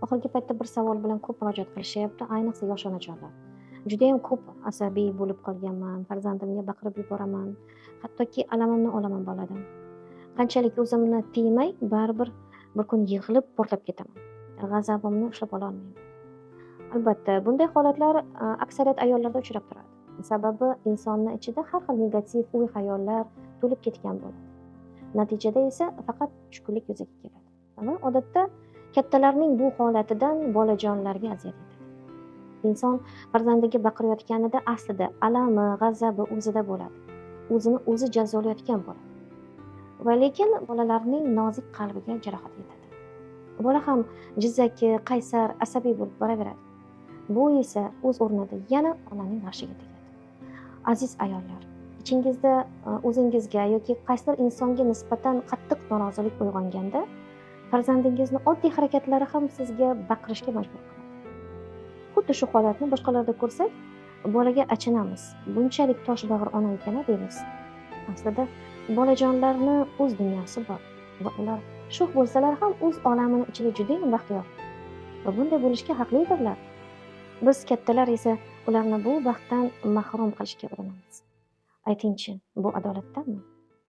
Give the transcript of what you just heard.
Oxirgi paytda bir savol bilan ko'p murojaat qilishyapti, ayniqsa yosh onajonlar. Judayam ko'p asabiy bo'lib qolganman, farzandimga baqirib yuboraman, hattoki alamimni olaman boladan. Qanchalik o'zimni tiymay, baribir bir kun yig'ilib portlab ketaman. G'azabimni ushlab ololmayman. Albatta, bunday holatlar aksariyat ayollarda uchrab turadi. Sababi insonni ichida har xil negativ o'y-xayollar to'lib ketgan bo'ladi. Natijada esa faqat tushkunlik yuzaga keladi. Va odatda kattalarning bu holatidan bolajonlarga aziyat yetadi. Inson farzandiga baqirayotganida aslida alami, g'azabi o'zida bo'ladi. O'zini o'zi jazolayotgan bo'ladi. Va lekin bolalarning nozik qalbiga jarohat yetadi. Bola ham jizzaki, qaysar, asabiy bo'lib boraveradi. Bu esa o'z o'rnida yana onaning g'ashiga tegadi. Aziz ayollar, ichingizda o'zingizga yoki qaysidir insonga nisbatan qattiq norozilik uyg'onganda, farzandingizni oddiy harakatlari ham sizga baqirishga majbur qiladi. Xuddi shu holatni boshqalarda ko'rsak, bolaga achinamiz. Bunchalik toshbag'ir ona ekan-a deymiz. Aslida bolajonlarni o'z dunyosi bor va ular sho'x bo'lsalar ham o'z olamini ichida juda ham baxtiyor. Va bunday bo'lishga haqlidirlar. Biz kattalar esa ularni bu baxtdan mahrum qilishga urinamiz. Aytingchi, bu adolatdanmi?